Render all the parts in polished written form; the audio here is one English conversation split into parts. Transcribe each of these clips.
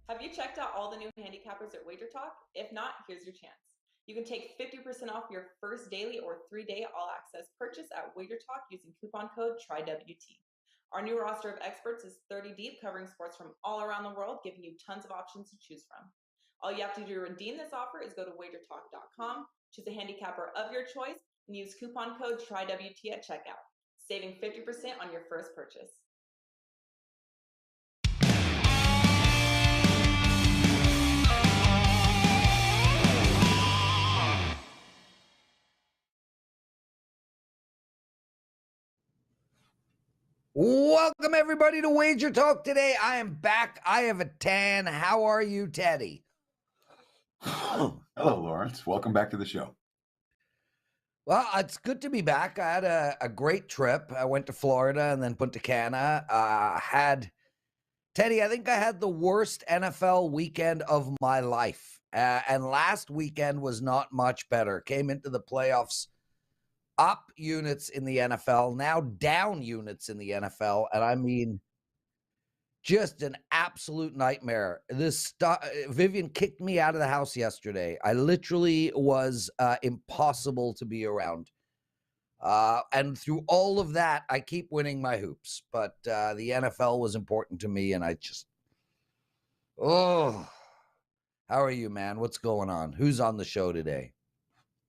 Have you checked out all the new handicappers at WagerTalk? If not, here's your chance. You can take 50% off your first daily or 3-day all-access purchase at WagerTalk using coupon code TRYWT. Our new roster of experts is 30 deep, covering sports from all around the world, giving you tons of options to choose from. All you have to do to redeem this offer is go to WagerTalk.com, choose a handicapper of your choice, and use coupon code TRYWT at checkout, saving 50% on your first purchase. Welcome, everybody, to Wager Talk Today. I am back. I have a tan. How are you, Teddy? Hello, Lawrence. Welcome back to the show. Well, it's good to be back. I had a great trip. I went to Florida and then Punta Cana. Teddy, I think I had the worst NFL weekend of my life. And last weekend was not much better. Came into the playoffs up units in the NFL, now down units in the NFL. And I mean, just an absolute nightmare. Vivian kicked me out of the house yesterday. I literally was impossible to be around. And through all of that, I keep winning my hoops. But the NFL was important to me, and how are you, man? What's going on? Who's on the show today?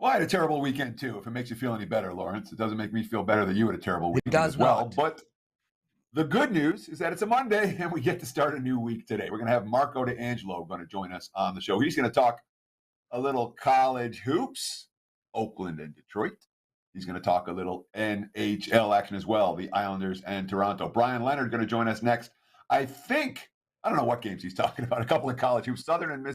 Well, I had a terrible weekend, too. If it makes you feel any better, Lawrence, it doesn't make me feel better that you had a terrible weekend as well. Not. But the good news is that it's a Monday, and we get to start a new week today. We're going to have Marco D'Angelo going to join us on the show. He's going to talk a little college hoops, Oakland and Detroit. He's going to talk a little NHL action as well, the Islanders and Toronto. Bryan Leonard going to join us next. I don't know what games he's talking about, a couple of college hoops, Southern and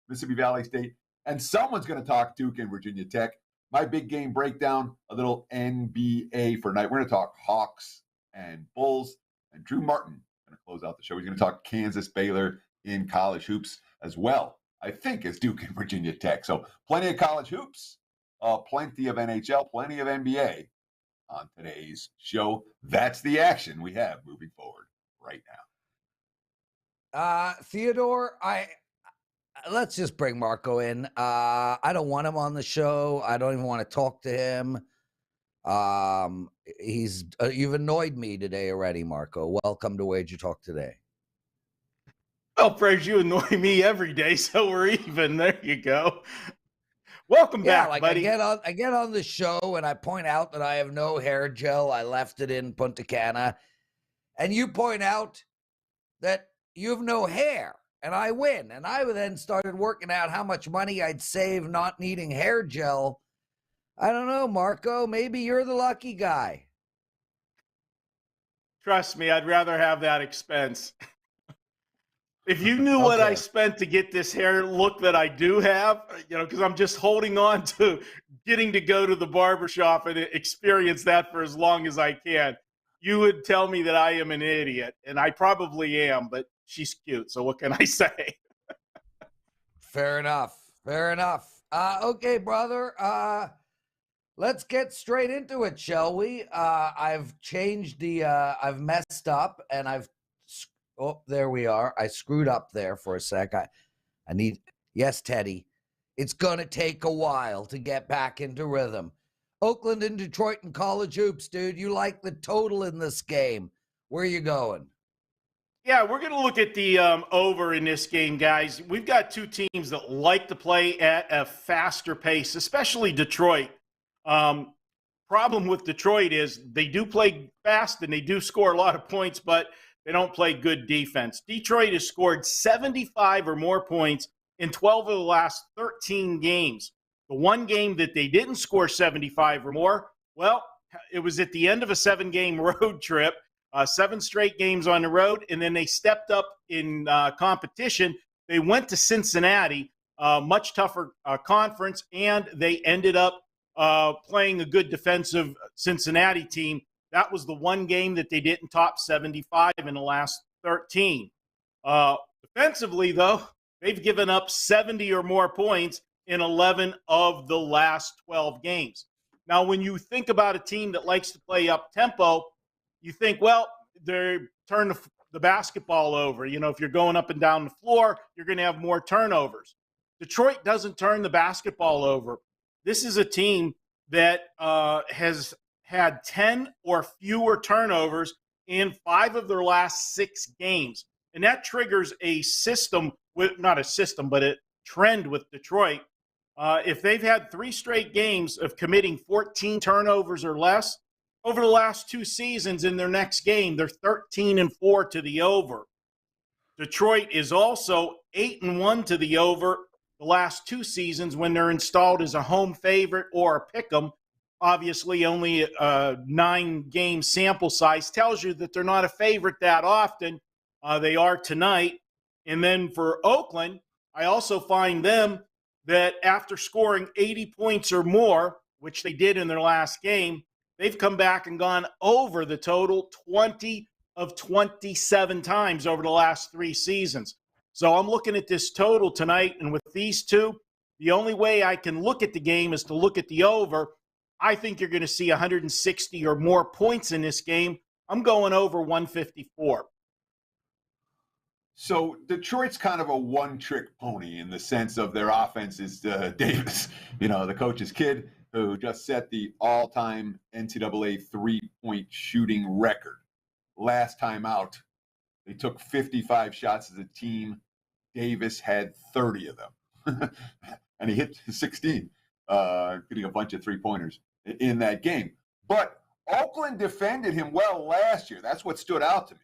Mississippi Valley State. And someone's going to talk Duke and Virginia Tech. My big game breakdown, a little NBA for tonight. We're going to talk Hawks and Bulls. And Drew Martin going to close out the show. He's going to talk Kansas Baylor in college hoops as well, I think, as Duke and Virginia Tech. So plenty of college hoops, plenty of NHL, plenty of NBA on today's show. That's the action we have moving forward right now. Theodore, let's just bring Marco in. I don't want him on the show. I don't even want to talk to him. You've annoyed me today already, Marco. Welcome to Wager Talk Today. Well, Prez, you annoy me every day, so we're even. There you go. Welcome back, buddy. I get on the show and I point out that I have no hair gel. I left it in Punta Cana. And you point out that you have no hair. And I win. And I then started working out how much money I'd save not needing hair gel. I don't know, Marco. Maybe you're the lucky guy. Trust me, I'd rather have that expense. If you knew what I spent to get this hair look that I do have, because I'm just holding on to getting to go to the barbershop and experience that for as long as I can, you would tell me that I am an idiot. And I probably am, but she's cute. So what can I say? Fair enough. Okay, brother. Let's get straight into it, shall we? I've changed I've messed up and there we are. I screwed up there for a sec. Yes, Teddy, it's going to take a while to get back into rhythm. Oakland and Detroit in college hoops, dude. You like the total in this game. Where are you going? Yeah, we're going to look at the over in this game, guys. We've got two teams that like to play at a faster pace, especially Detroit. Problem with Detroit is they do play fast and they do score a lot of points, but they don't play good defense. Detroit has scored 75 or more points in 12 of the last 13 games. The one game that they didn't score 75 or more, well, it was at the end of a 7-game road trip, 7 straight games on the road, and then they stepped up in competition. They went to Cincinnati, much tougher conference, and they ended up playing a good defensive Cincinnati team. That was the one game that they didn't top 75 in the last 13. Defensively, though, they've given up 70 or more points in 11 of the last 12 games. Now, when you think about a team that likes to play up tempo, you think, well, they turn the basketball over. If you're going up and down the floor, you're going to have more turnovers. Detroit doesn't turn the basketball over. This is a team that has had 10 or fewer turnovers in 5 of their last 6 games. And that triggers a system not a system, but a trend with Detroit. If they've had 3 straight games of committing 14 turnovers or less, over the last 2 seasons in their next game, they're 13-4 to the over. Detroit is also 8-1 to the over the last 2 seasons when they're installed as a home favorite or a pick 'em. Obviously, only a 9-game sample size tells you that they're not a favorite that often. They are tonight. And then for Oakland, I also find them that after scoring 80 points or more, which they did in their last game, they've come back and gone over the total 20 of 27 times over the last 3 seasons. So I'm looking at this total tonight, and with these two, the only way I can look at the game is to look at the over. I think you're going to see 160 or more points in this game. I'm going over 154. So Detroit's kind of a one-trick pony in the sense of their offense is Davis, the coach's kid, who just set the all-time NCAA three-point shooting record. Last time out, they took 55 shots as a team. Davis had 30 of them, and he hit 16, getting a bunch of three-pointers in that game. But Oakland defended him well last year. That's what stood out to me.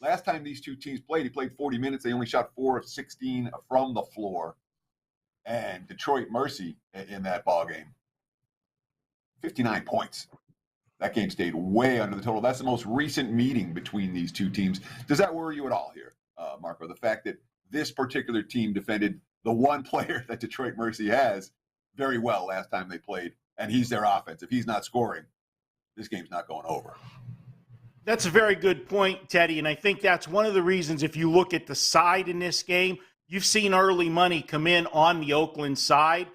Last time these two teams played, he played 40 minutes. They only shot 4 of 16 from the floor. And Detroit Mercy in that ball game, 59 points. That game stayed way under the total. That's the most recent meeting between these two teams. Does that worry you at all here, Marco? The fact that this particular team defended the one player that Detroit Mercy has very well last time they played, and he's their offense. If he's not scoring, this game's not going over. That's a very good point, Teddy, and I think that's one of the reasons if you look at the side in this game, you've seen early money come in on the Oakland side.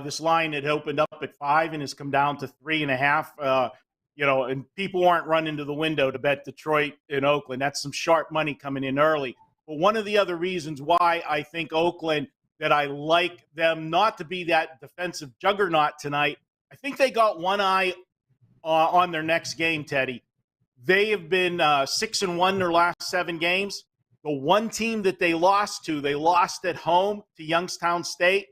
This line had opened up at 5 and has come down to 3.5. And people aren't running to the window to bet Detroit and Oakland. That's some sharp money coming in early. But one of the other reasons why I think Oakland, that I like them not to be that defensive juggernaut tonight, I think they got one eye on their next game, Teddy. They have been 6-1 their last 7 games. The one team that they lost at home to Youngstown State.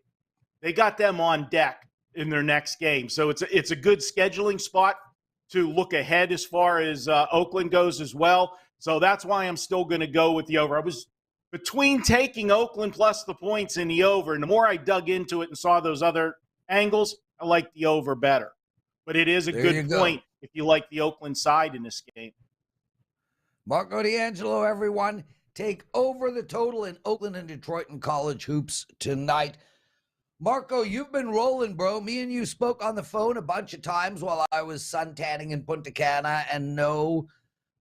They got them on deck in their next game. So it's a good scheduling spot to look ahead as far as Oakland goes as well. So that's why I'm still going to go with the over. I was between taking Oakland plus the points in the over, and the more I dug into it and saw those other angles, I like the over better. But it is a good point if you like the Oakland side in this game. Marco D'Angelo, everyone. Take over the total in Oakland and Detroit and college hoops tonight. Marco, you've been rolling, bro. Me and you spoke on the phone a bunch of times while I was suntanning in Punta Cana. And no,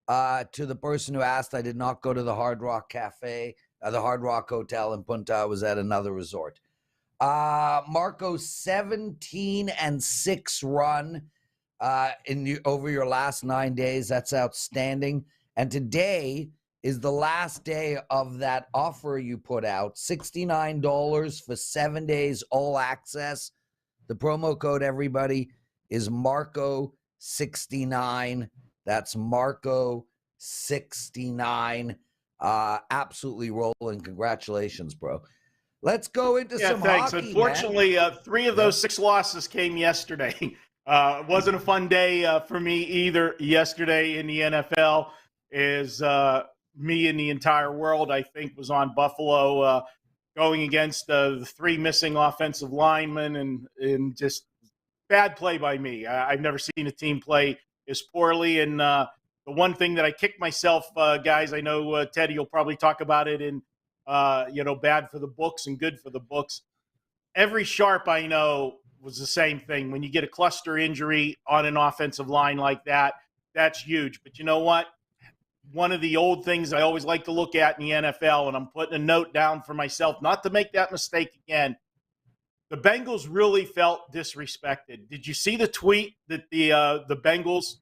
to the person who asked, I did not go to the Hard Rock Cafe, the Hard Rock Hotel in Punta. I was at another resort. Marco's 17-6 run over your last 9 days. That's outstanding. And today is the last day of that offer you put out, $69 for 7 days, all access. The promo code, everybody, is Marco69. That's Marco69. Absolutely rolling. Congratulations, bro. Let's go into some thanks. hockey. Unfortunately, 3 of those 6 losses came yesterday. It wasn't a fun day for me either yesterday in the NFL. Me and the entire world, I think, was on Buffalo going against the 3 missing offensive linemen and just bad play by me. I've never seen a team play as poorly. And the one thing that I kicked myself, guys, I know Teddy will probably talk about it in, bad for the books and good for the books. Every sharp I know was the same thing. When you get a cluster injury on an offensive line like that, that's huge. But you know what? One of the old things I always like to look at in the NFL, and I'm putting a note down for myself not to make that mistake again. The Bengals really felt disrespected. Did you see the tweet that the Bengals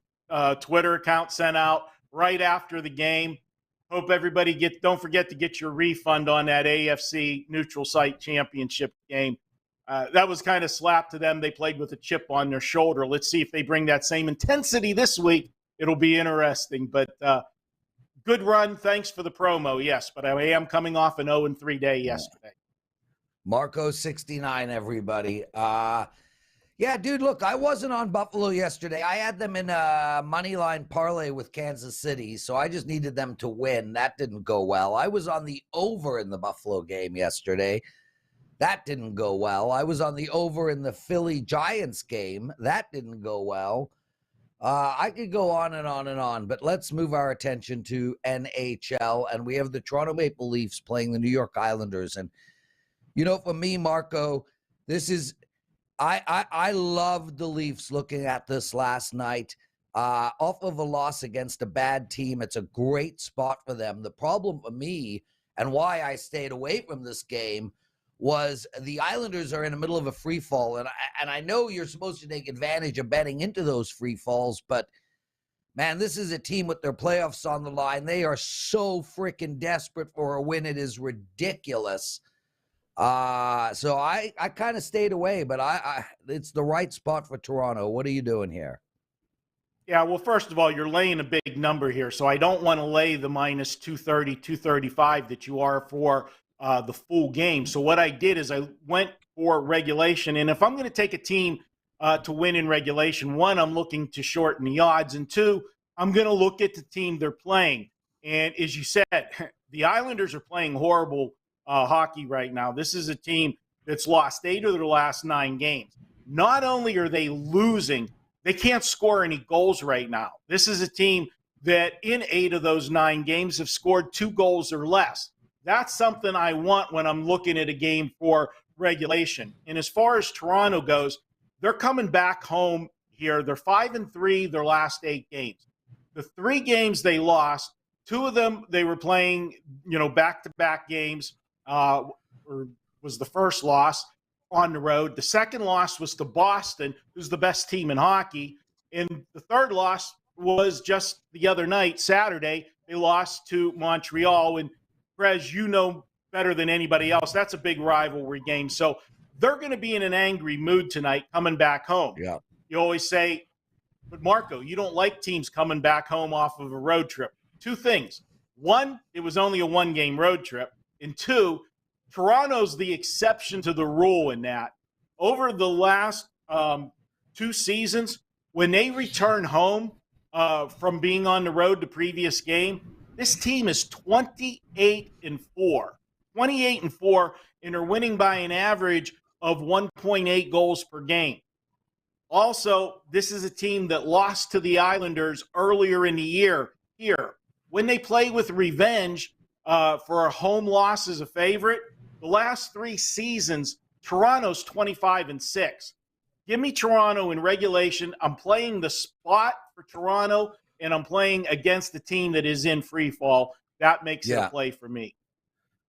Twitter account sent out right after the game? Hope everybody don't forget to get your refund on that AFC neutral site championship game. That was kind of slap to them. They played with a chip on their shoulder. Let's see if they bring that same intensity this week. It'll be interesting. But good run. Thanks for the promo. Yes, but I am coming off an 0-3 day yesterday. Marco 69, everybody. Yeah, dude, look, I wasn't on Buffalo yesterday. I had them in a money line parlay with Kansas City, so I just needed them to win. That didn't go well. I was on the over in the Buffalo game yesterday. That didn't go well. I was on the over in the Philly Giants game. That didn't go well. I could go on and on and on, but let's move our attention to NHL, and we have the Toronto Maple Leafs playing the New York Islanders. And, you know, for me, Marco, this is – I loved the Leafs looking at this last night. Off of a loss against a bad team, it's a great spot for them. The problem for me and why I stayed away from this game was the Islanders are in the middle of a free fall. And I know you're supposed to take advantage of betting into those free falls, but man, this is a team with their playoffs on the line. They are so freaking desperate for a win. It is ridiculous. So I kind of stayed away, but it's the right spot for Toronto. What are you doing here? Yeah, well, first of all, you're laying a big number here, so I don't want to lay the minus 230, 235 that you are for the full game. So what I did is I went for regulation, and if I'm going to take a team to win in regulation, one, I'm looking to shorten the odds, and two, I'm going to look at the team they're playing. And as you said, the Islanders are playing horrible hockey right now. This is a team that's lost 8 of their last 9 games. Not only are they losing, they can't score any goals right now. This is a team that in 8 of those 9 games have scored 2 goals or less. That's something I want when I'm looking at a game for regulation. And as far as Toronto goes, they're coming back home here. They're 5-3 their last 8 games. The 3 games they lost, 2 of them they were playing, back-to-back games. Or was the first loss on the road. The second loss was to Boston, who's the best team in hockey. And the third loss was just the other night, Saturday. They lost to Montreal. And Prez, you know better than anybody else, that's a big rivalry game. So they're going to be in an angry mood tonight coming back home. Yeah. You always say, but Marco, you don't like teams coming back home off of a road trip. 2 things. 1, it was only a 1-game road trip. And 2, Toronto's the exception to the rule in that. Over the last 2 seasons, when they return home from being on the road the previous game, this team is 28-4. 28-4, and are winning by an average of 1.8 goals per game. Also, this is a team that lost to the Islanders earlier in the year here. When they play with revenge, for a home loss as a favorite, the last 3 seasons, Toronto's 25-6. Give me Toronto in regulation. I'm playing the spot for Toronto, and I'm playing against the team that is in free fall. That makes it a play for me.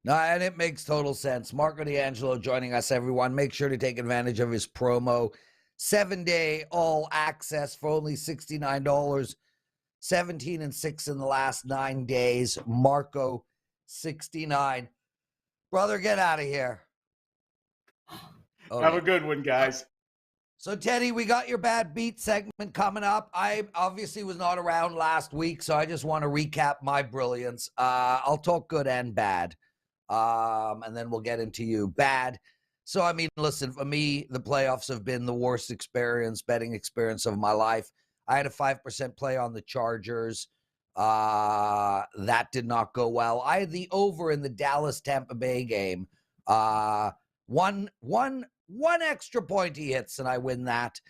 No, and it makes total sense. Marco D'Angelo joining us, everyone. Make sure to take advantage of his promo. 7-day all access for only $69. 17-6 in the last 9 days. Marco 69. Brother, get out of here. Have a good one, guys. So, Teddy, we got your bad beat segment coming up. I obviously was not around last week, so I just want to recap my brilliance. I'll talk good and bad, and then we'll get into you. Bad. So, I mean, listen, for me, the playoffs have been the worst betting experience of my life. I had a 5% play on the Chargers. That did not go well. I had the over in the Dallas-Tampa Bay game. One extra point he hits, and I win that.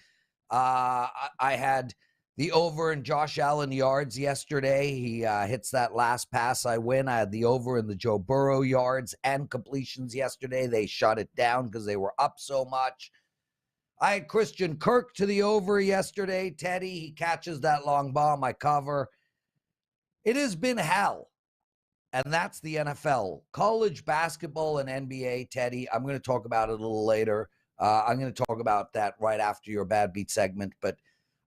I had the over in Josh Allen yards yesterday. He hits that last pass. I win. I had the over in the Joe Burrow yards and completions yesterday. They shut it down because they were up so much. I had Christian Kirk to the over yesterday. Teddy, he catches that long bomb. I cover. It has been hell. And that's the NFL. College basketball and NBA, Teddy, I'm going to talk about it a little later. I'm going to talk about that right after your bad beat segment. But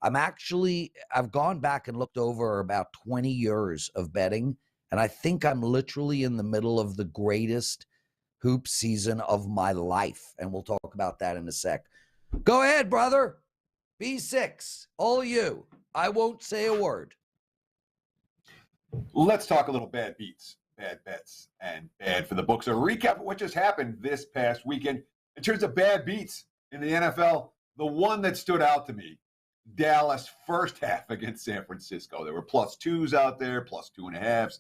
I've gone back and looked over about 20 years of betting, And I think I'm literally in the middle of the greatest hoop season of my life. And we'll talk about that in a sec. Go ahead, brother. B6, all you. I won't say a word. Let's talk a little bad beats, bad bets, and bad for the books. A recap of what just happened this past weekend in terms of bad beats in the NFL. The one that stood out to me, Dallas first half against San Francisco. There were +2s out there, +2.5s.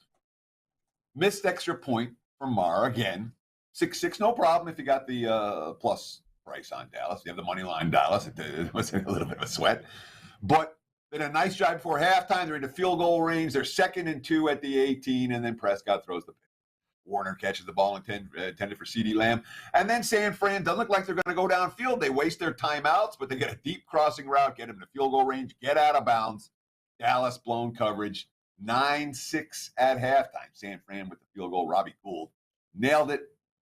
Missed extra point from Mar again. 6-6, no problem if you got the plus price on Dallas. You have the money line Dallas. It was a little bit of a sweat. But they did a nice job before halftime. They're into field goal range. They're 2nd and 2 at the 18, and then Prescott throws the pick. Warner catches the ball intended for CeeDee Lamb. And then San Fran doesn't look like they're going to go downfield. They waste their timeouts, but they get a deep crossing route, get them to field goal range, get out of bounds. Dallas blown coverage, 9-6 at halftime. San Fran with the field goal. Robbie Gould nailed it.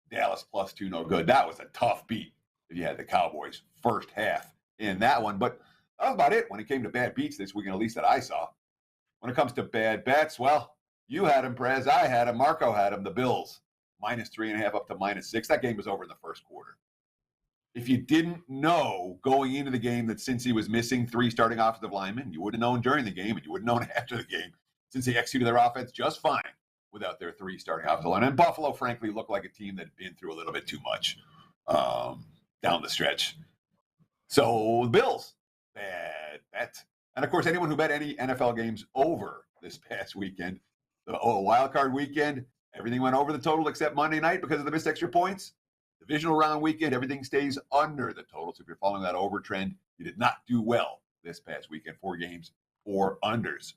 Dallas +2, no good. That was a tough beat if you had the Cowboys first half in that one. But that was about it when it came to bad beats this weekend, at least that I saw. When it comes to bad bets, well, you had him, Prez. I had him. Marco had him. The Bills, -3.5 up to -6. That game was over in the first quarter. If you didn't know going into the game that Cincy was missing 3 starting offensive linemen, you would have known during the game, and you would have known after the game, since they executed their offense just fine without their 3 starting offensive linemen. And Buffalo, frankly, looked like a team that had been through a little bit too much down the stretch. So the Bills, bad bet. And, of course, anyone who bet any NFL games over this past weekend, the wild card weekend, everything went over the total except Monday night because of the missed extra points. Divisional round weekend, everything stays under the total. So if you're following that over trend, you did not do well this past weekend. 4 games, 4 unders.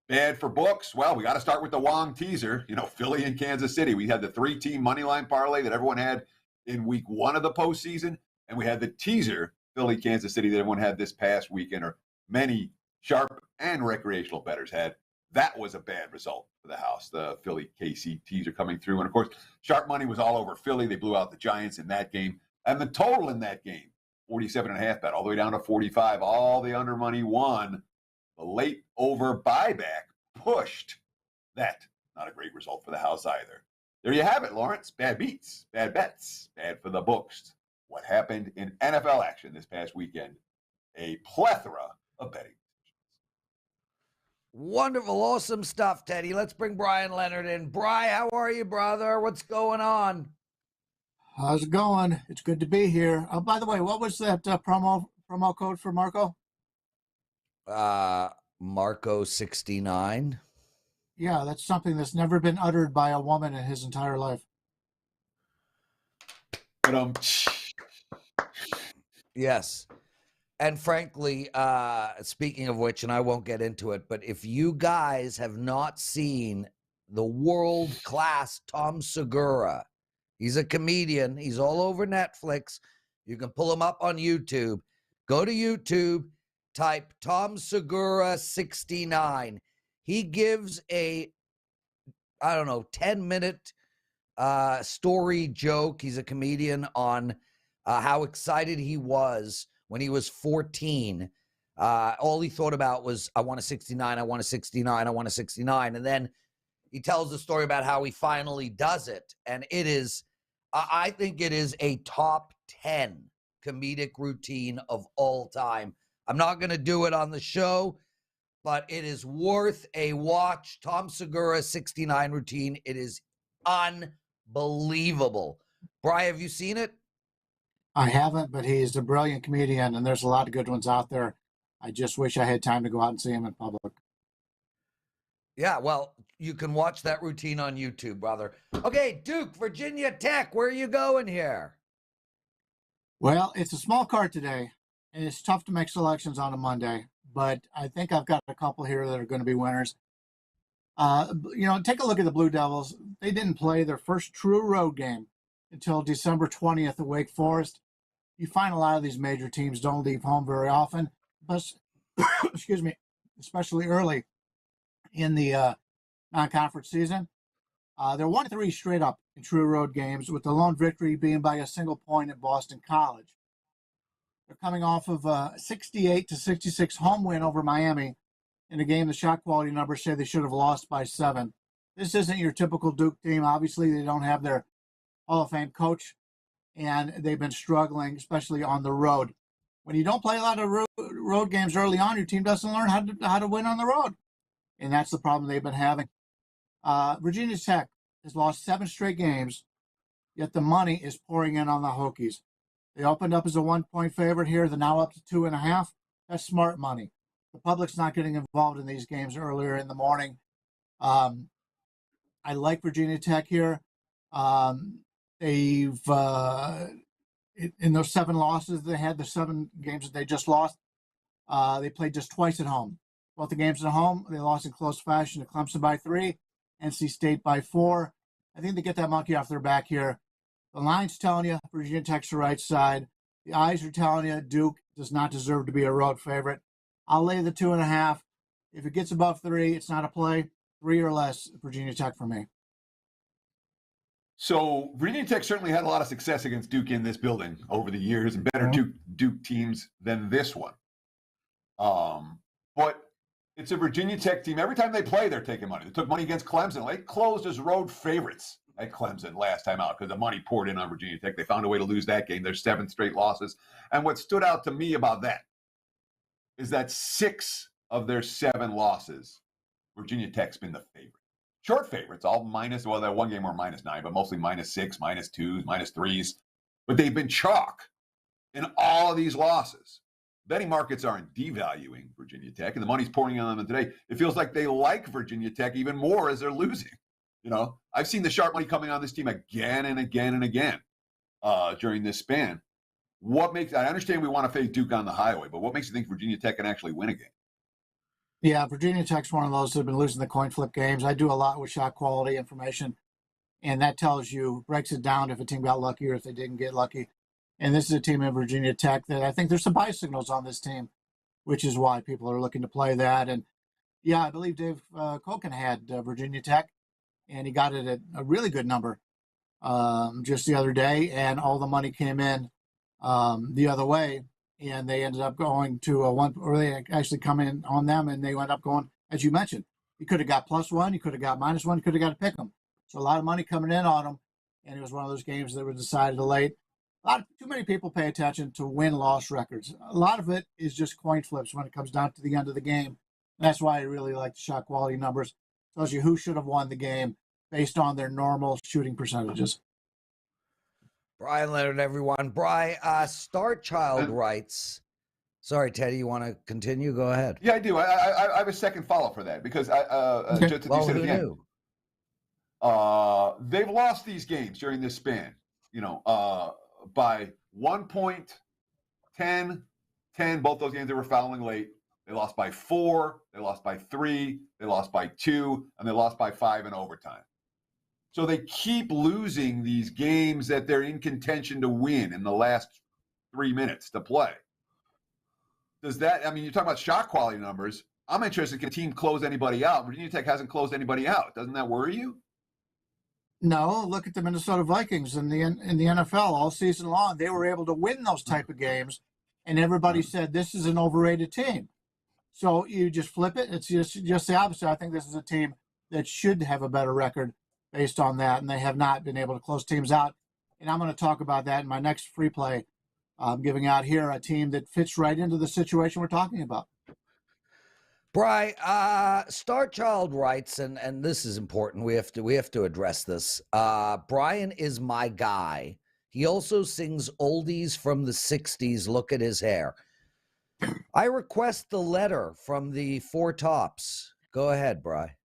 Bad for books. Well, we got to start with the Wong teaser. Philly and Kansas City. We had the 3-team money line parlay that everyone had in week 1 of the postseason. And we had the teaser, Philly, Kansas City, that everyone had this past weekend, or many sharp and recreational bettors had. That was a bad result for the house. The Philly KC teaser coming through. And, of course, sharp money was all over Philly. They blew out the Giants in that game. And the total in that game, 47.5 bet, all the way down to 45. All the under money won. The late over buyback pushed that. Not a great result for the house either. There you have it, Lawrence. Bad beats, bad bets, bad for the books. What happened in NFL action this past weekend? A plethora of betting. Wonderful, awesome stuff, Teddy. Let's bring Bryan Leonard in. Bri, how are you, brother? What's going on? How's it going? It's good to be here. By the way, what was that promo code for Marco? Marco 69. Yeah, that's something that's never been uttered by a woman in his entire life. But Yes. And frankly, speaking of which, and I won't get into it, but if you guys have not seen the world-class Tom Segura, he's a comedian. He's all over Netflix. You can pull him up on YouTube. Go to YouTube, type Tom Segura 69. He gives a, 10-minute story joke. He's a comedian on how excited he was when he was 14. All he thought about was, I want a 69, I want a 69, I want a 69. And then he tells the story about how he finally does it. And it is, I think it is a top 10 comedic routine of all time. I'm not going to do it on the show, but it is worth a watch. Tom Segura 69 routine. It is unbelievable. Brian, have you seen it? I haven't, but he's a brilliant comedian, and there's a lot of good ones out there. I just wish I had time to go out and see him in public. Yeah, well, you can watch that routine on YouTube, brother. Okay, Duke, Virginia Tech, where are you going here? Well, it's a small card today, and it's tough to make selections on a Monday, but I think I've got a couple here that are going to be winners. Take a look at the Blue Devils. They didn't play their first true road game until December 20th at Wake Forest. You find a lot of these major teams don't leave home very often, but excuse me, especially early in the non-conference season. They're 1-3 straight up in true road games, with the lone victory being by a single point at Boston College. They're coming off of a 68-66 home win over Miami in a game the shot quality numbers say they should have lost by 7. This isn't your typical Duke team. Obviously, they don't have their Hall of Fame coach, and they've been struggling, especially on the road. When you don't play a lot of road games early on, your team doesn't learn how to win on the road, and that's the problem they've been having. Virginia Tech has lost 7 straight games, yet the money is pouring in on the Hokies. They opened up as a 1-point favorite here. They're now up to 2.5. That's smart money. The public's not getting involved in these games earlier in the morning. I like Virginia Tech here. They've in those 7 losses they had, the 7 games that they just lost, they played just twice at home. Both the games at home, they lost in close fashion to Clemson by 3, NC State by 4. I think they get that monkey off their back here. The line's telling you Virginia Tech's the right side. The eyes are telling you Duke does not deserve to be a road favorite. I'll lay the 2.5. If it gets above 3, it's not a play. 3 or less, Virginia Tech for me. So Virginia Tech certainly had a lot of success against Duke in this building over the years, and better Duke teams than this one. But it's a Virginia Tech team. Every time they play, they're taking money. They took money against Clemson. They closed as road favorites at Clemson last time out because the money poured in on Virginia Tech. They found a way to lose that game. Their 7 straight losses. And what stood out to me about that is that 6 of their 7 losses, Virginia Tech's been the favorite. Short favorites, all minus, well, that one game were -9, but mostly -6, -2s, -3s. But they've been chalk in all of these losses. Betting markets aren't devaluing Virginia Tech, and the money's pouring in on them today. It feels like they like Virginia Tech even more as they're losing. You know, I've seen the sharp money coming on this team again and again and again during this span. What makes, I understand we want to face Duke on the highway, but what makes you think Virginia Tech can actually win a game? Yeah, Virginia Tech's one of those that have been losing the coin flip games. I do a lot with shot quality information, and that tells you, breaks it down if a team got lucky or if they didn't get lucky. And this is a team in Virginia Tech that I think there's some buy signals on this team, which is why people are looking to play that. And yeah, I believe Dave Koken had Virginia Tech, and he got it at a really good number just the other day, and all the money came in the other way. And they ended up going to a 1, or they actually come in on them, and they went up going, as you mentioned, you could have got +1, you could have got -1, you could have got to pick them. So a lot of money coming in on them, and it was one of those games that was decided late. Too many people pay attention to win-loss records. A lot of it is just coin flips when it comes down to the end of the game. And that's why I really like the shot quality numbers. It tells you who should have won the game based on their normal shooting percentages. Bryan Leonard, everyone. Bry, Starchild writes. Sorry, Teddy, you want to continue? Go ahead. Yeah, I do. I have a second follow for that because Okay. just Well, you said who again, knew? they've lost these games during this span, by 1 point, 10, both those games they were fouling late. They lost by 4, they lost by 3, they lost by 2, and they lost by 5 in overtime. So they keep losing these games that they're in contention to win in the last 3 minutes to play. Does that, I mean, you're talking about shot quality numbers. I'm interested, can a team close anybody out? Virginia Tech hasn't closed anybody out. Doesn't that worry you? No, look at the Minnesota Vikings in the NFL all season long. They were able to win those type of games, and everybody said this is an overrated team. So you just flip it. It's just the opposite. I think this is a team that should have a better record based on that, and they have not been able to close teams out. And I'm going to talk about that in my next free play. I'm giving out here a team that fits right into the situation we're talking about. Bry, Starchild writes, and this is important. We have to address this. Bryan is my guy. He also sings oldies from the 60s. Look at his hair. I request the letter from the Four Tops. Go ahead, Bry.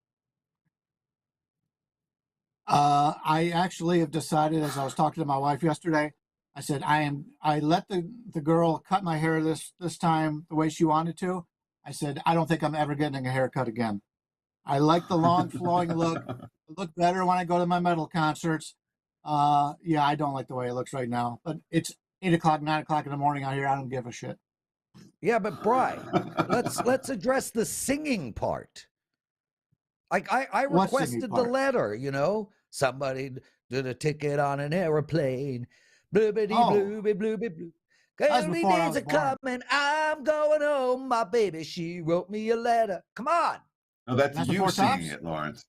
I actually have decided, as I was talking to my wife yesterday, I said I let the girl cut my hair this time the way she wanted to. I said, I don't think I'm ever getting a haircut again. I like the long flowing look. I look better when I go to my metal concerts. Yeah, I don't like the way it looks right now, but it's 8 o'clock, 9 o'clock in the morning out here. I don't give a shit. Yeah, but Bry, let's address the singing part. Like I requested the letter, somebody did a ticket on an airplane. Bloobity blooby blooby bloo. Early days are coming. I'm going home. My baby, she wrote me a letter. Come on. No, that's you Four singing Tops? it, Lawrence.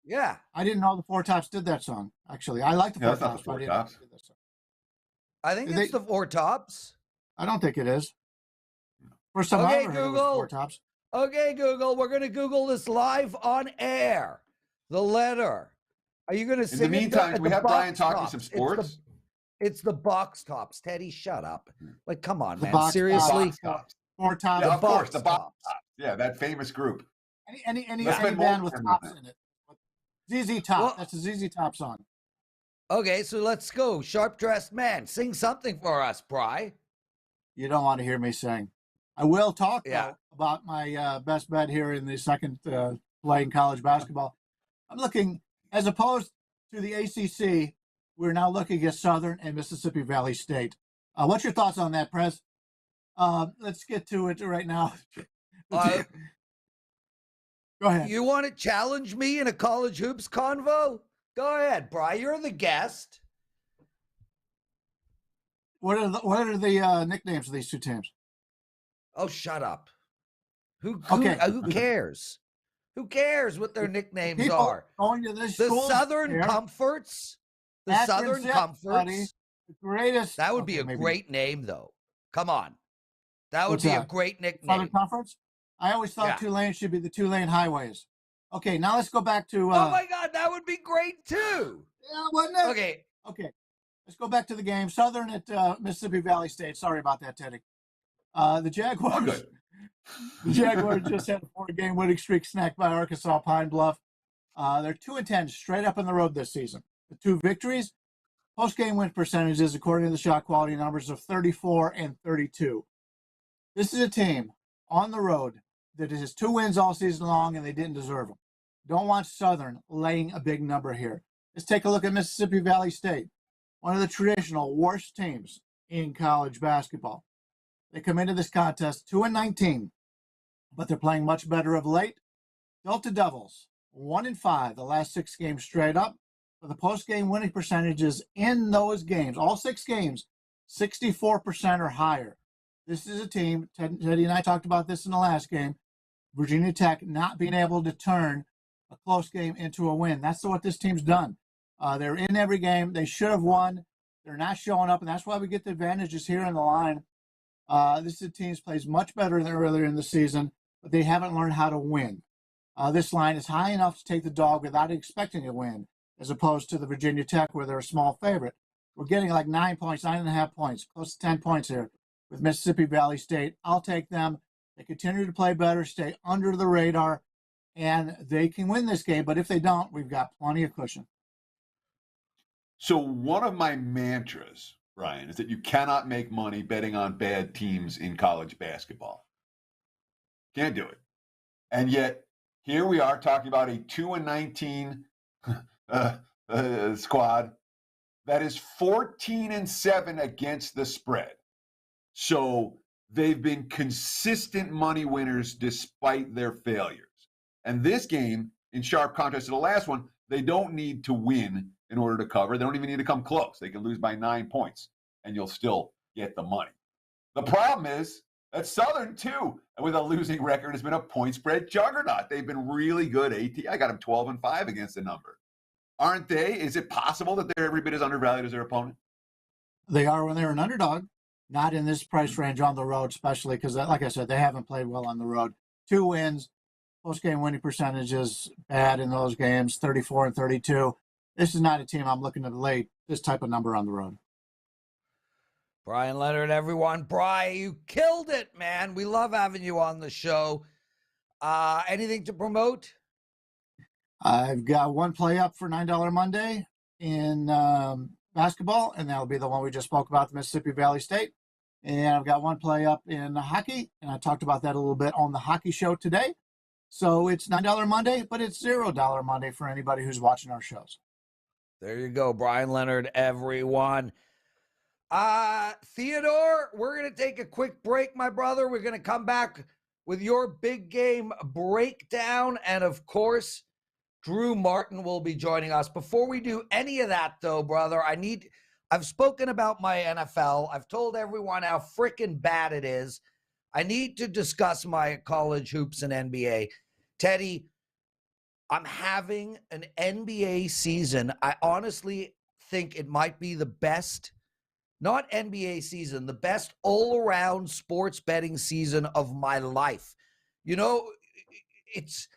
Yeah. I didn't know the Four Tops did that song. Actually, I like the Four that's not Tops. the Four but I didn't know Tops. they did that song. I think Did it's they- the Four Tops. I don't think it is. First time I Okay, ever heard it was the Four Google. Tops. Okay, Google, we're going to Google this live on air. The letter. Are you going to sing In the meantime, can we have Brian talking some sports? It's the box tops. Teddy, shut up. Like, come on, The man. box Seriously? Box Tops. Four Tops. Yeah, of course, the box Box tops. Tops. Yeah, that famous group. Any Let's spend more band with time on tops that. in it. ZZ Top. Well- That's a ZZ Top song. Okay, so let's go. Sharp dressed man. Sing something for us, Bry. You don't want to hear me sing. I will talk Yeah. though, about my best bet here in the second play in college basketball. I'm looking, as opposed to the ACC, we're now looking at Southern and Mississippi Valley State. What's your thoughts on that, Prez? Let's get to it right now. Uh, Go ahead. You want to challenge me in a college hoops convo? Go ahead, Bry. You're the guest. What are the nicknames of these two teams? Oh, shut up. Who cares? Who cares what their nicknames People are? going to this The school Southern here, Comforts. The Akron Southern Zip, Comforts. buddy. The greatest. That would be okay, a maybe great name, though. Come on. That would What's be a that? great Southern nickname. Conference. I always thought Yeah. Tulane should be the Tulane Highways. Okay, now let's go back to. Oh my God, that would be great too. Yeah, wasn't it? Okay, Okay, let's go back to the game. Southern at Mississippi Valley State. Sorry about that, Teddy. The Jaguars. Oh, good. The Jaguars just had a 4-game winning streak snapped by Arkansas Pine Bluff. They're 2-10 straight up on the road this season. The 2 victories, post-game win percentages, according to the shot quality numbers, of 34 and 32. This is a team on the road that has 2 wins all season long, and they didn't deserve them. Don't want Southern laying a big number here. Let's take a look at Mississippi Valley State, one of the traditional worst teams in college basketball. They come into this contest 2-19, but they're playing much better of late. Delta Devils, 1-5 the last 6 games straight up. For the post-game winning percentages in those games, all 6 games, 64% or higher. This is a team, Teddy and I talked about this in the last game, Virginia Tech not being able to turn a close game into a win. That's what this team's done. They're in every game. They should have won. They're not showing up, and that's why we get the advantages here in the line. This is a team that plays much better than earlier in the season, but they haven't learned how to win. This line is high enough to take the dog without expecting a win, as opposed to the Virginia Tech where they're a small favorite. We're getting like 9 points, 9.5 points, close to 10 points here with Mississippi Valley State. I'll take them. They continue to play better, stay under the radar, and they can win this game. But if they don't, we've got plenty of cushion. So one of my mantras, Brian, is that you cannot make money betting on bad teams in college basketball. Can't do it. And yet, here we are talking about a 2-19 squad that is 14-7 against the spread. So they've been consistent money winners despite their failures. And this game, in sharp contrast to the last one, they don't need to win in order to cover. They don't even need to come close. They can lose by 9 points, and you'll still get the money. The problem is that Southern, too, with a losing record, has been a point spread juggernaut. They've been really good. I got them 12-5 against the number. Aren't they? Is it possible that they're every bit as undervalued as their opponent? They are when they're an underdog, not in this price range on the road, especially because, like I said, they haven't played well on the road. 2 wins, post-game winning percentages bad in those games, 34 and 32. This is not a team I'm looking to lay this type of number on the road. Bryan Leonard, everyone. Bry, you killed it, man. We love having you on the show. Anything to promote? I've got one play up for $9 Monday in basketball, and that'll be the one we just spoke about, the Mississippi Valley State. And I've got one play up in hockey, and I talked about that a little bit on the hockey show today. So it's $9 Monday, but it's $0 Monday for anybody who's watching our shows. There you go, Bryan Leonard, everyone. Theodore, we're going to take a quick break, my brother. We're going to come back with your big game breakdown. And, of course, Drew Martin will be joining us. Before we do any of that, though, brother, I've spoken about my NFL. I've told everyone how freaking bad it is. I need to discuss my college hoops and NBA. Teddy, I'm having an NBA season. I honestly think it might be the best, not NBA season, the best all-around sports betting season of my life. You know, it's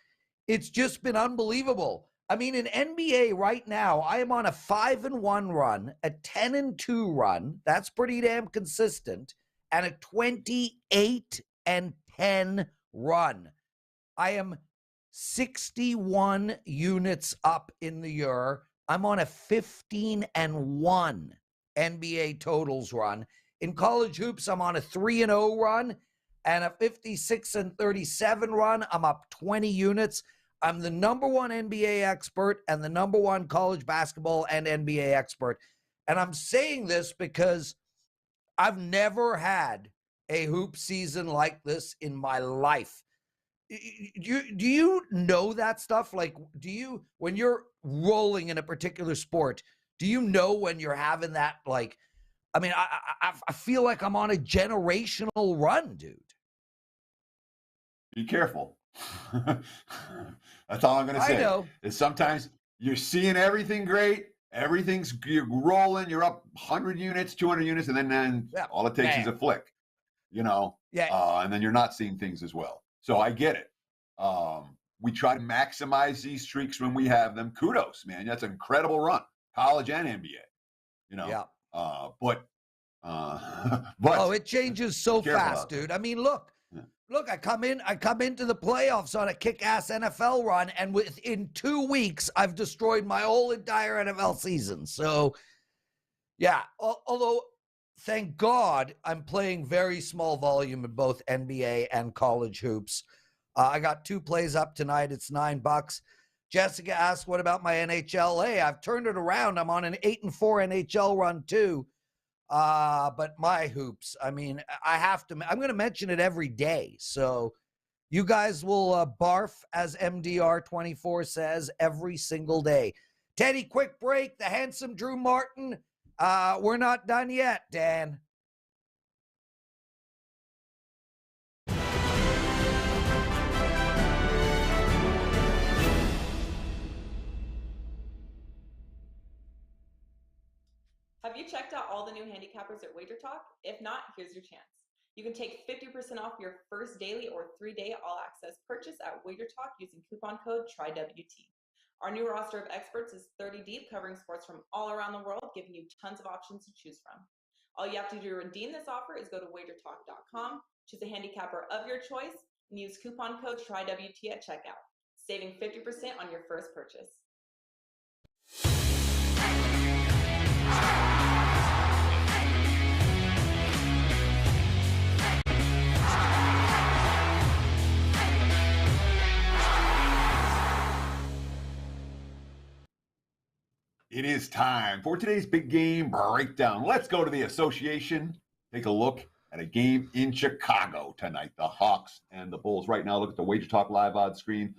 just been unbelievable. I mean, in NBA right now, I am on a 5-1 run, a 10-2 run. That's pretty damn consistent, and a 28-10 run. I am 61 units up in the year. I'm on a 15-1 NBA totals run. In college hoops, I'm on a 3-0 run and a 56-37 run. I'm up 20 units. I'm the number one NBA expert and the number one college basketball and NBA expert. And I'm saying this because I've never had a hoop season like this in my life. Do you know that stuff? Like, when you're rolling in a particular sport, do you know when you're having that, like, I mean, I feel like I'm on a generational run, dude. Be careful. That's all I'm going to say. I know. Is sometimes you're seeing everything great. You're rolling. You're up 100 units, 200 units, and then all it takes is a flick, Yeah. And then you're not seeing things as well. So I get it. We try to maximize these streaks when we have them. Kudos, man. That's an incredible run, college and NBA. Yeah. But it changes so fast, dude. I mean, look, I come into the playoffs on a kick-ass NFL run, and within 2 weeks, I've destroyed my whole entire NFL season. So, yeah. Although, thank God, I'm playing very small volume in both NBA and college hoops. I got 2 plays up tonight. It's $9. Jessica asked, what about my NHL? Hey, I've turned it around. I'm on an 8-4 NHL run too. But my hoops, I mean, I'm going to mention it every day. So you guys will barf, as MDR24 says, every single day. Teddy, quick break. The handsome Drew Martin. We're not done yet, Dan. Have you checked out all the new handicappers at WagerTalk? If not, here's your chance. You can take 50% off your first daily or 3-day all-access purchase at WagerTalk using coupon code TRYWT. Our new roster of experts is 30 deep, covering sports from all around the world, giving you tons of options to choose from. All you have to do to redeem this offer is go to WagerTalk.com, choose a handicapper of your choice, and use coupon code TRYWT at checkout, saving 50% on your first purchase. It is time for today's big game breakdown. Let's go to the association. Take a look at a game in Chicago tonight. The Hawks and the Bulls. Right now, look at the WagerTalk live odds screen.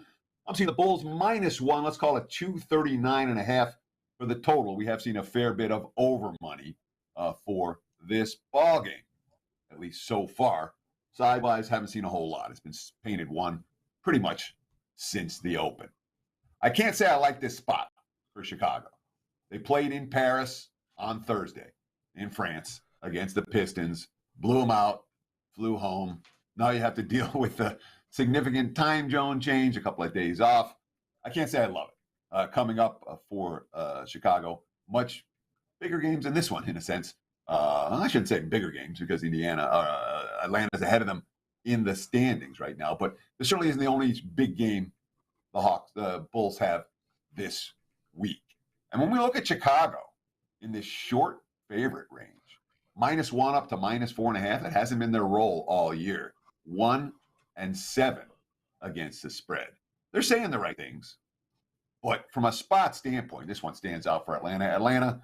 I'm seeing the Bulls -1. Let's call it 239.5 for the total. We have seen a fair bit of over money for this ball game, at least so far. Sidewise, haven't seen a whole lot. It's been painted 1 pretty much since the open. I can't say I like this spot for Chicago. They played in Paris on Thursday in France against the Pistons, blew them out, flew home. Now you have to deal with the significant time zone change, a couple of days off. I can't say I love it. Coming up for Chicago, much bigger games than this one in a sense. I shouldn't say bigger games because Atlanta's ahead of them in the standings right now, but this certainly isn't the only big game the Bulls have this week. And when we look at Chicago in this short favorite range, -1 up to -4.5, it hasn't been their role all year. 1-7 against the spread. They're saying the right things, but from a spot standpoint, this one stands out for Atlanta. Atlanta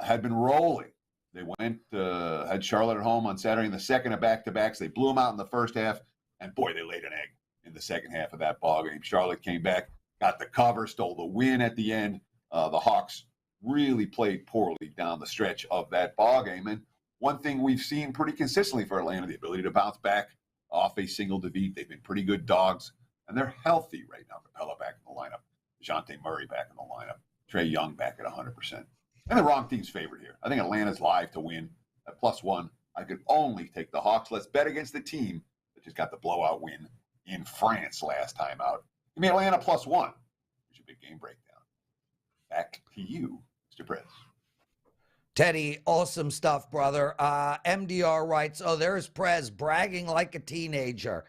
had been rolling. They had Charlotte at home on Saturday in the second of back-to-backs. They blew them out in the first half, and boy, they laid an egg in the second half of that ballgame. Charlotte came back, got the cover, stole the win at the end. The Hawks really played poorly down the stretch of that ballgame. And one thing we've seen pretty consistently for Atlanta, the ability to bounce back off a single defeat. They've been pretty good dogs and they're healthy right now. Capella back in the lineup, DeJounte Murray back in the lineup, Trae Young back at 100%. And the wrong team's favored here. I think Atlanta's live to win at +1. I could only take the Hawks. Let's bet against the team that just got the blowout win in France last time out. Give me Atlanta +1. Here's your big game breakdown. Back to you, Mr. Prez. Teddy, awesome stuff, brother. MDR writes, oh, there's Prez bragging like a teenager.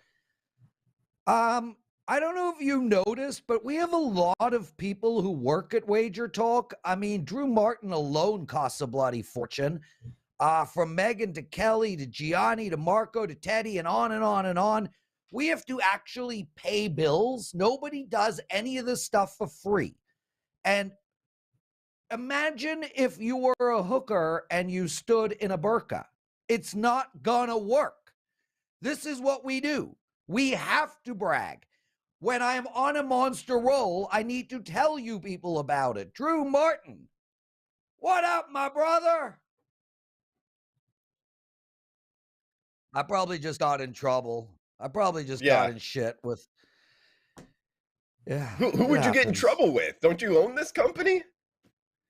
I don't know if you noticed, but we have a lot of people who work at WagerTalk. I mean, Drew Martin alone costs a bloody fortune. From Megan to Kelly to Gianni to Marco to Teddy and on and on and on. We have to actually pay bills. Nobody does any of this stuff for free. And imagine if you were a hooker and you stood in a burqa. It's not gonna work. This is what we do. We have to brag. When I'm on a monster roll, I need to tell you people about it. Drew Martin, what up, my brother? I probably just got in trouble. I probably just got in shit with. Yeah. Who would you get in trouble with? Don't you own this company?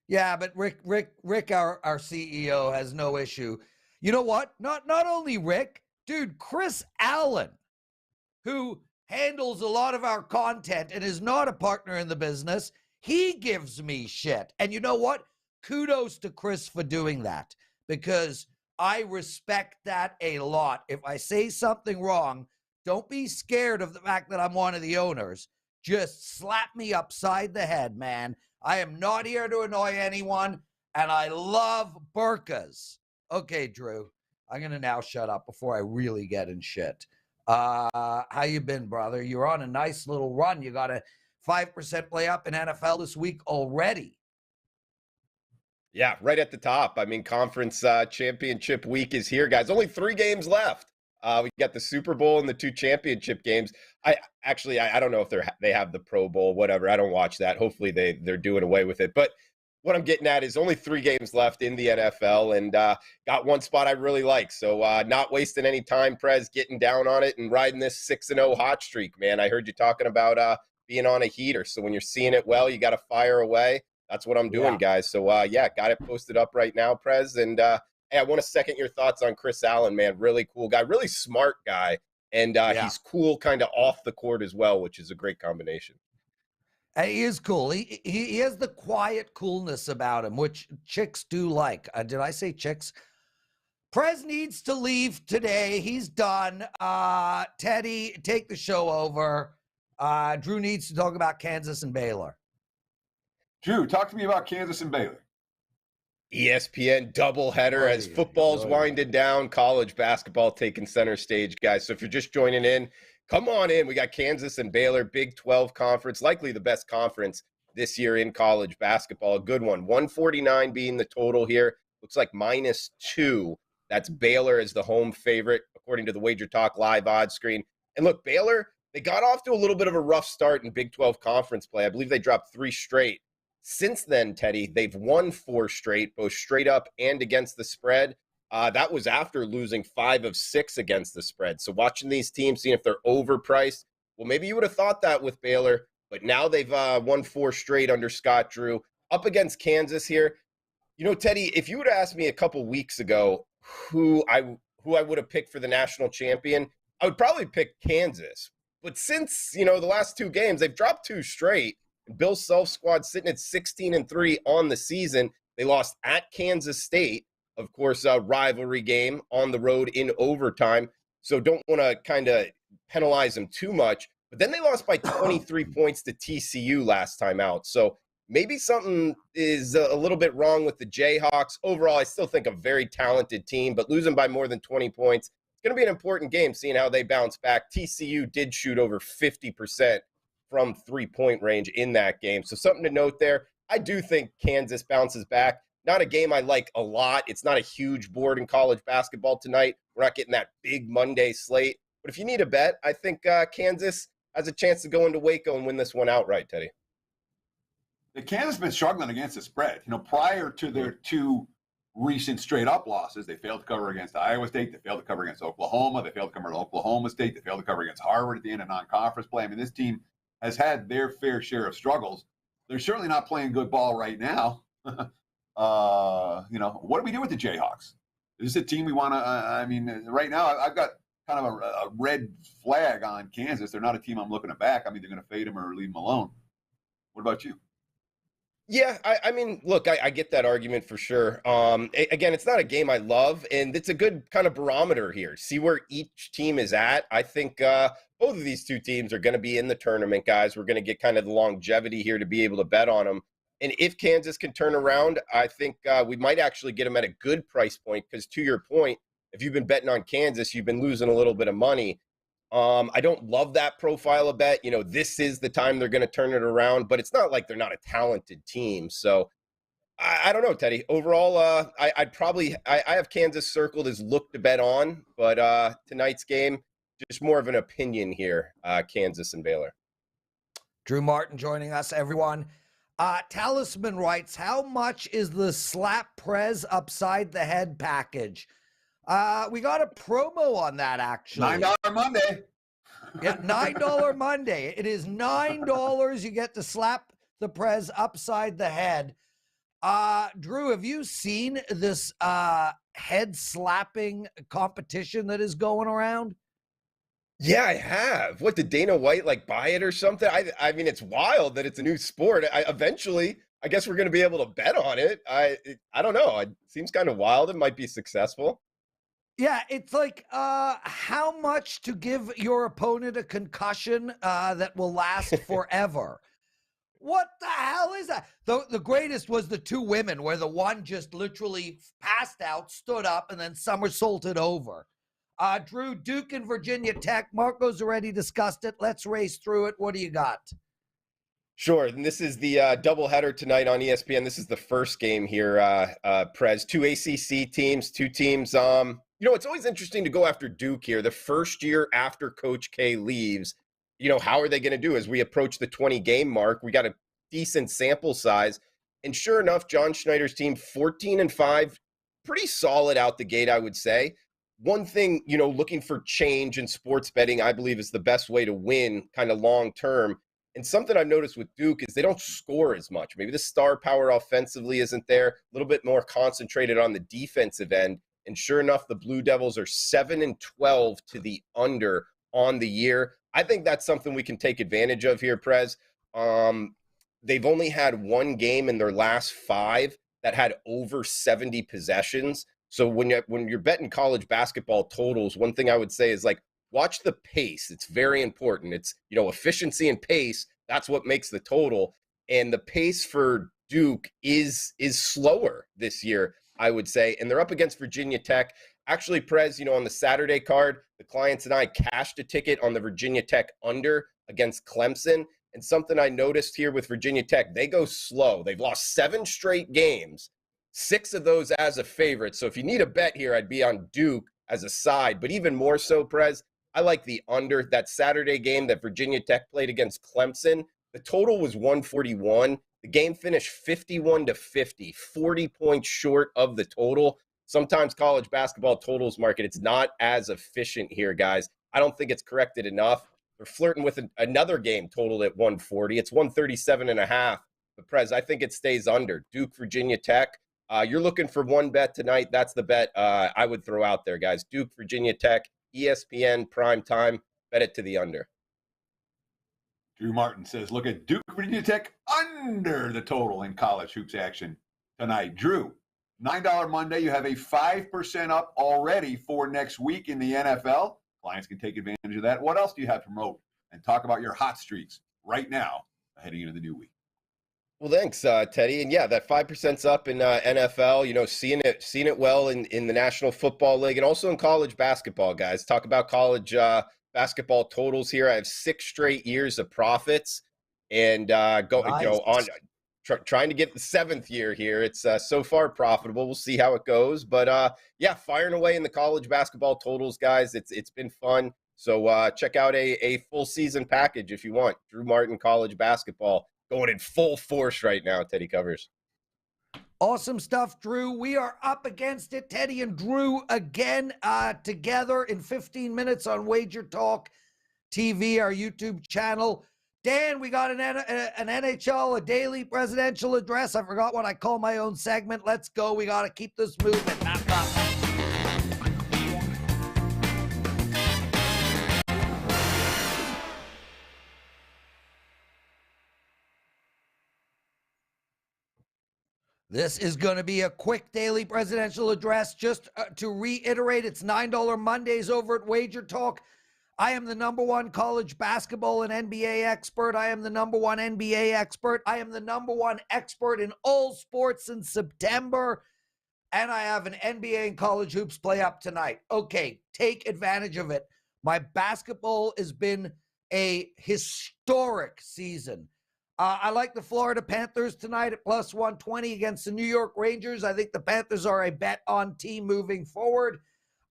Yeah, but Rick, our CEO has no issue. You know what? Not only Rick, dude, Chris Allen, who handles a lot of our content and is not a partner in the business, he gives me shit. And you know what? Kudos to Chris for doing that, because I respect that a lot. If I say something wrong, don't be scared of the fact that I'm one of the owners. Just slap me upside the head, man. I am not here to annoy anyone, and I love burqas. Okay, Drew, I'm going to now shut up before I really get in shit. How you been, brother? You're on a nice little run. You got a 5% play up in NFL this week already. Yeah, right at the top. I mean, conference championship week is here, guys. Only 3 games left. We got the Super Bowl and the 2 championship games. I don't know if they have the Pro Bowl, whatever. I don't watch that. Hopefully they're doing away with it. But what I'm getting at is only 3 games left in the NFL, and got one spot I really like. So not wasting any time, Prez, getting down on it and riding this 6-0 hot streak, man. I heard you talking about being on a heater. So when you're seeing it well, you got to fire away. That's what I'm doing, guys. So, got it posted up right now, Prez. And hey, I want to second your thoughts on Chris Allen, man. Really cool guy, really smart guy. And he's cool kind of off the court as well, which is a great combination. He is cool. He has the quiet coolness about him, which chicks do like. Did I say chicks? Prez needs to leave today. He's done. Teddy, take the show over. Drew needs to talk about Kansas and Baylor. Drew, talk to me about Kansas and Baylor. ESPN doubleheader as football's winding down, college basketball taking center stage, guys. So if you're just joining in, come on in. We got Kansas and Baylor, Big 12 conference, likely the best conference this year in college basketball. A good one. 149 being the total here. Looks like -2. That's Baylor as the home favorite, according to the WagerTalk live odds screen. And look, Baylor, they got off to a little bit of a rough start in Big 12 conference play. I believe they dropped 3 straight. Since then, Teddy, they've won 4 straight, both straight up and against the spread. That was after losing 5 of 6 against the spread. So watching these teams, seeing if they're overpriced. Well, maybe you would have thought that with Baylor, but now they've won 4 straight under Scott Drew. Up against Kansas here. You know, Teddy, if you would have asked me a couple weeks ago who I would have picked for the national champion, I would probably pick Kansas. But since, the last 2 games, they've dropped 2 straight. Bill's self squad sitting at 16-3 on the season. They lost at Kansas State, of course, a rivalry game on the road in overtime. So don't want to kind of penalize them too much. But then they lost by 23 points to TCU last time out. So maybe something is a little bit wrong with the Jayhawks. Overall, I still think a very talented team, but losing by more than 20 points, it's going to be an important game, seeing how they bounce back. TCU did shoot over 50% from 3-point range in that game. So something to note there. I do think Kansas bounces back. Not a game I like a lot. It's not a huge board in college basketball tonight. We're not getting that big Monday slate. But if you need a bet, I think Kansas has a chance to go into Waco and win this one outright, Teddy. The Kansas has been struggling against the spread. Prior to their 2 recent straight up losses. They failed to cover against Iowa State. They failed to cover against Oklahoma. They failed to cover Oklahoma State. They failed to cover against Harvard at the end of non-conference play. I mean, this team has had their fair share of struggles. They're certainly not playing good ball right now. What do we do with the Jayhawks? Is this a team we want to? I mean, right now I've got kind of a red flag on Kansas. They're not a team I'm looking to back. I'm either going to fade them or leave them alone. What about you? Yeah, I mean, look, I get that argument for sure. Again, it's not a game I love, and it's a good kind of barometer here. See where each team is at. I think both of these two teams are going to be in the tournament, guys. We're going to get kind of the longevity here to be able to bet on them. And if Kansas can turn around, I think we might actually get them at a good price point because, to your point, if you've been betting on Kansas, you've been losing a little bit of money. I don't love that profile of bet. This is the time they're going to turn it around, but it's not like they're not a talented team. So I don't know, Teddy. Overall, I have Kansas circled as look to bet on, but tonight's game, just more of an opinion here, Kansas and Baylor. Drew Martin joining us, everyone. Talisman writes, how much is the slap Prez upside the head package? We got a promo on that, actually. $9 Monday. Yeah, $9 Monday. It is $9. You get to slap the Prez upside the head. Drew, have you seen this head slapping competition that is going around? Yeah, I have. What, did Dana White buy it or something? I mean, it's wild that it's a new sport. Eventually, I guess we're going to be able to bet on it. I don't know. It seems kind of wild. It might be successful. Yeah, it's like how much to give your opponent a concussion that will last forever. What the hell is that? The greatest was the two women where the one just literally passed out, stood up, and then somersaulted over. Drew, Duke and Virginia Tech. Marco's already discussed it. Let's race through it. What do you got? Sure. And this is the doubleheader tonight on ESPN. This is the first game here, Prez. Two ACC teams, two teams. It's always interesting to go after Duke here. The first year after Coach K leaves, how are they going to do as we approach the 20-game mark? We got a decent sample size. And sure enough, John Schneider's team, 14-5, pretty solid out the gate, I would say. One thing, looking for change in sports betting, I believe is the best way to win kind of long term. And something I've noticed with Duke is they don't score as much. Maybe the star power offensively isn't there, a little bit more concentrated on the defensive end. And sure enough, the Blue Devils are 7-12 to the under on the year. I think that's something we can take advantage of here, Prez. They've only had one game in their last 5 that had over 70 possessions. So when you're betting college basketball totals, one thing I would say is watch the pace. It's very important. It's, efficiency and pace. That's what makes the total. And the pace for Duke is slower this year, I would say. And they're up against Virginia Tech. Actually, Prez, on the Saturday card, the clients and I cashed a ticket on the Virginia Tech under against Clemson. And something I noticed here with Virginia Tech, they go slow. They've lost 7 straight games, 6 of those as a favorite. So if you need a bet here, I'd be on Duke as a side. But even more so, Prez, I like the under. That Saturday game that Virginia Tech played against Clemson, the total was 141. The game finished 51-50, 40 points short of the total. Sometimes college basketball totals market, it's not as efficient here, guys. I don't think it's corrected enough. They're flirting with another game totaled at 140. It's 137.5. But Prez, I think it stays under. Duke, Virginia Tech. You're looking for one bet tonight. That's the bet I would throw out there, guys. Duke, Virginia Tech, ESPN, prime time. Bet it to the under. Drew Martin says, look at Duke, Virginia Tech under the total in college hoops action tonight. Drew, $9 Monday. You have a 5% up already for next week in the NFL. Clients can take advantage of that. What else do you have to promote and talk about your hot streaks right now heading into the new week? Well, thanks, Teddy. And yeah, that 5%'s up in NFL, seeing it well in the National Football League and also in college basketball, guys. Talk about college basketball totals here. I have 6 straight years of profits and trying to get the 7th year here. It's so far profitable. We'll see how it goes. But firing away in the college basketball totals, guys. It's been fun. So check out a full season package if you want. Drew Martin College Basketball going in full force right now, Teddy Covers. Awesome stuff, Drew. We are up against it. Teddy and Drew again together in 15 minutes on Wager Talk TV, our YouTube channel. Dan, we got an NHL, a daily presidential address. I forgot what I call my own segment. Let's go. We got to keep this moving. This is going to be a quick daily presidential address. Just to reiterate, it's $9 Mondays over at Wager Talk. I am the number one college basketball and NBA expert. I am the number one NBA expert. I am the number one expert in all sports in September. And I have an NBA and college hoops play up tonight. Okay, take advantage of it. My basketball has been a historic season. I like the Florida Panthers tonight at plus 120 against the New York Rangers. I think the Panthers are a bet on team moving forward.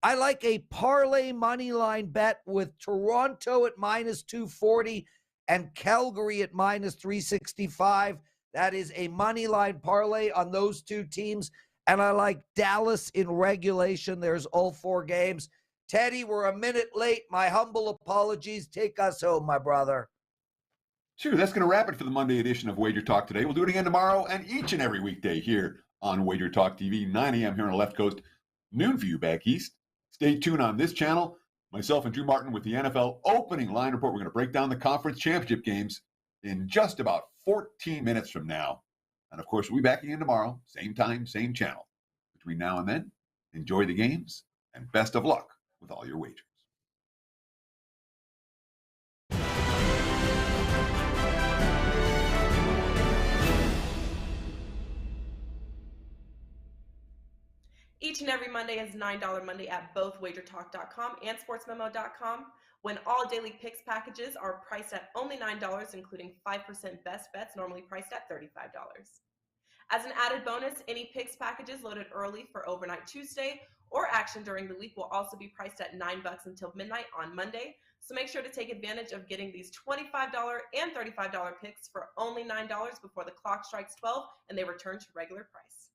I like a parlay money line bet with Toronto at minus 240 and Calgary at minus 365. That is a money line parlay on those two teams. And I like Dallas in regulation. There's all four games. Teddy, we're a minute late. My humble apologies. Take us home, my brother. Sure, that's going to wrap it for the Monday edition of Wager Talk Today. We'll do it again tomorrow and each and every weekday here on Wager Talk TV, 9 a.m. here on the left coast, noon for you back east. Stay tuned on this channel. Myself and Drew Martin with the NFL opening line report. We're going to break down the conference championship games in just about 14 minutes from now. And of course, we'll be back again tomorrow, same time, same channel. Between now and then, enjoy the games and best of luck with all your wagers. Each and every Monday is $9 Monday at both WagerTalk.com and SportsMemo.com, when all daily picks packages are priced at only $9, including 5% best bets, normally priced at $35. As an added bonus, any picks packages loaded early for Overnight Tuesday or action during the week will also be priced at $9 until midnight on Monday. So make sure to take advantage of getting these $25 and $35 picks for only $9 before the clock strikes 12 and they return to regular price.